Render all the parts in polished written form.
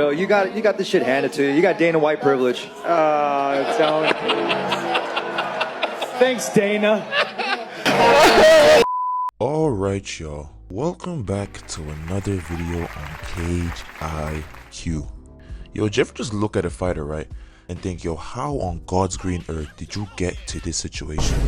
Bro, you got this shit handed to you. You got Dana White privilege. Don't. Thanks, Dana. Alright y'all, welcome back to another video on Cage IQ. Yo, did you ever just look at a fighter, right, and think, yo, how on God's green earth did you get to this situation?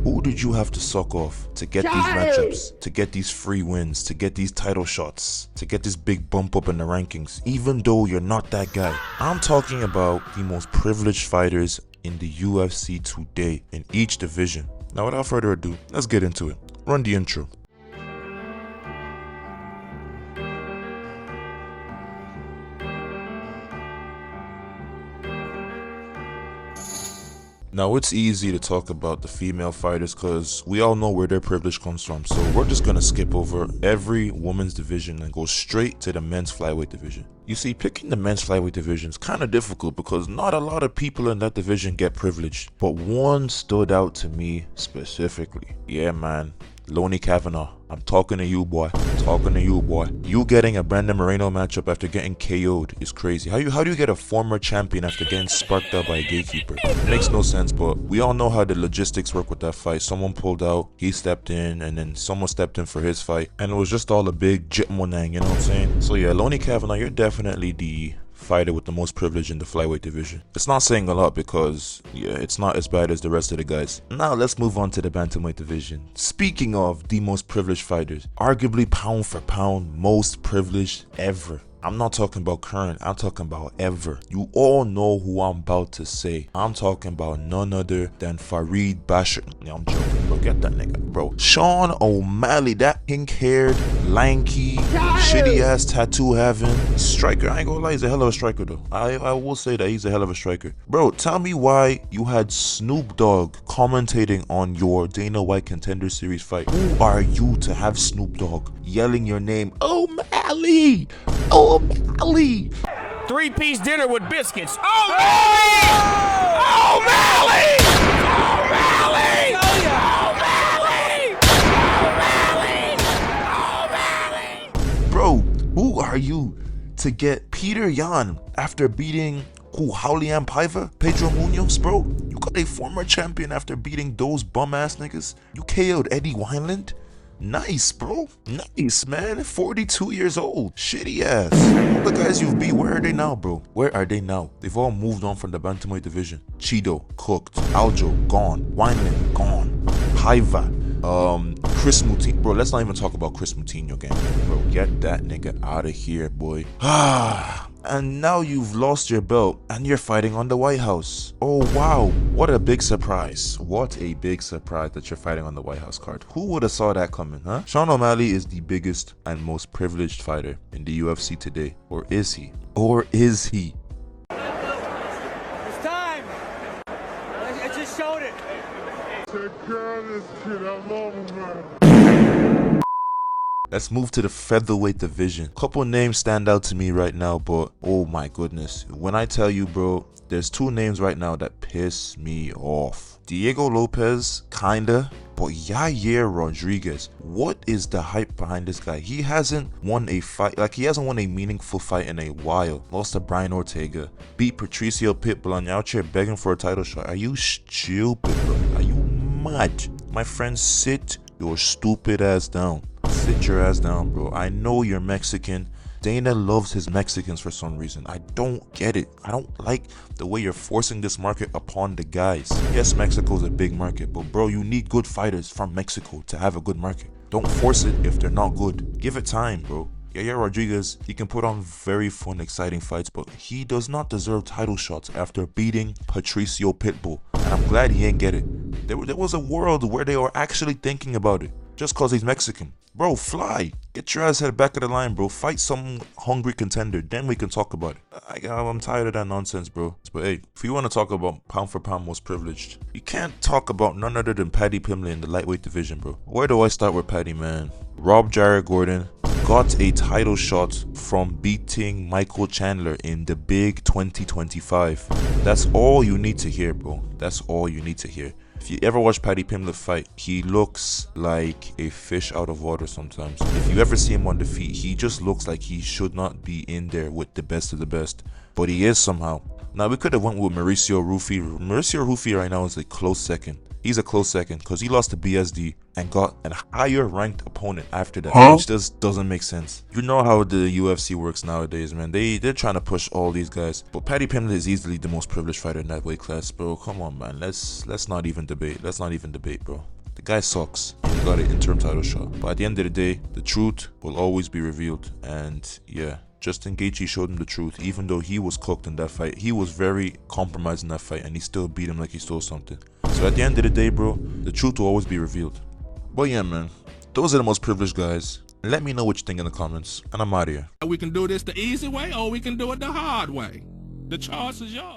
Who did you have to suck off to get these matchups, to get these free wins, to get these title shots, to get this big bump up in the rankings, even though you're not that guy? I'm talking about the most privileged fighters in the UFC today in each division. Now without further ado, let's get into it. Run the intro. Now it's easy to talk about the female fighters because we all know where their privilege comes from, so we're just gonna skip over every women's division and go straight to the men's flyweight division. You see, picking the men's flyweight division is kind of difficult because not a lot of people in that division get privileged, but one stood out to me specifically. Yeah man, Lonnie Kavanaugh. I'm talking to you, boy. I'm talking to you, boy. You getting a Brandon Moreno matchup after getting KO'd is crazy. How do you get a former champion after getting sparked out by a gatekeeper? It makes no sense, but we all know how the logistics work with that fight. Someone pulled out, he stepped in, and then someone stepped in for his fight, and it was just all a big jitmonang, you know what I'm saying? So yeah, Lonnie Kavanaugh, you're definitely the fighter with the most privilege in the flyweight division. It's not saying a lot because, yeah, it's not as bad as the rest of the guys. Now let's move on to the bantamweight division. Speaking of the most privileged fighters, arguably pound for pound most privileged ever. I'm not talking about current, I'm talking about ever. You all know who I'm about to say. I'm talking about none other than Farid Bashir. Yeah, I'm joking, bro. Get that nigga, bro. Sean O'Malley, that pink-haired, lanky, shitty-ass tattoo having striker. I ain't gonna lie, he's a hell of a striker though. I will say that he's a hell of a striker. Bro, tell me why you had Snoop Dogg commentating on your Dana White Contender Series fight. Who are you to have Snoop Dogg yelling your name, O'Malley? O'Malley! 3-piece dinner with biscuits. O'Malley! O'Malley! O'Malley! O'Malley! O'Malley! Bro, who are you to get Peter Yan after beating Raulian Paiva, Pedro Munoz, bro? You got a former champion after beating those bum ass niggas. You KO'd Eddie Wineland. Nice, bro. Nice, man. 42 years old. Shitty ass. All the guys you've beat, where are they now, bro? Where are they now? They've all moved on from the bantamweight division. Cheeto, cooked. Aljo, gone. Wineland, gone. Paiva. Chris Moutinho. Bro, let's not even talk about Chris Moutinho again. Bro, get that nigga out of here, boy. And now you've lost your belt and you're fighting on the White House. Oh wow, what a big surprise. What a big surprise that you're fighting on the White House card. Who would have saw that coming, huh? Sean O'Malley is the biggest and most privileged fighter in the UFC today. Or is he? Or is he? It's time. I just showed it. Take care of this kid. I'm over, man. Let's move to the featherweight division. Couple names stand out to me right now, but oh my goodness. When I tell you, bro, there's two names right now that piss me off. Diego Lopez, kinda, but Yair Rodriguez. What is the hype behind this guy? He hasn't won a fight, like he hasn't won a meaningful fight in a while. Lost to Brian Ortega, beat Patricio Pitbull, and you're out here begging for a title shot. Are you stupid, bro? Are you mad? My friend, sit your stupid ass down. Sit your ass down, bro. I know you're Mexican. Dana loves his Mexicans for some reason. I don't get it. I don't like the way you're forcing this market upon the guys. Yes, Mexico's a big market, but bro, you need good fighters from Mexico to have a good market. Don't force it if they're not good. Give it time, bro. Yair Rodriguez, he can put on very fun, exciting fights, but he does not deserve title shots after beating Patricio Pitbull. And I'm glad he ain't get it. There was a world where they were actually thinking about it. Just cause he's Mexican. Bro, fly. Get your ass head back of the line, bro. Fight some hungry contender. Then we can talk about it. I'm tired of that nonsense, bro. But hey, if you want to talk about pound for pound most privileged, you can't talk about none other than Paddy Pimblett in the lightweight division, bro. Where do I start with Paddy, man? Rob Jarrett Gordon got a title shot from beating Michael Chandler in the big 2025. That's all you need to hear, bro. That's all you need to hear. If you ever watch Paddy Pimblett fight, he looks like a fish out of water sometimes. If you ever see him on the feet, he just looks like he should not be in there with the best of the best. But he is somehow. Now, we could have went with Mauricio Rufy. Mauricio Rufy right now is a close second. He's a close second because he lost to BSD and got a higher ranked opponent after that, which just doesn't make sense. You know how the UFC works nowadays, man. They're trying to push all these guys. But Paddy Pimblett is easily the most privileged fighter in that weight class, bro. Come on, man. Let's not even debate. Let's not even debate, bro. The guy sucks. He got an interim title shot. But at the end of the day, the truth will always be revealed. And yeah, Justin Gaethje showed him the truth. Even though he was cooked in that fight, he was very compromised in that fight, and he still beat him like he stole something. So at the end of the day, bro, the truth will always be revealed. But yeah, man, those are the most privileged guys. Let me know what you think in the comments, and I'm out of here. We can do this the easy way, or we can do it the hard way. The choice is yours.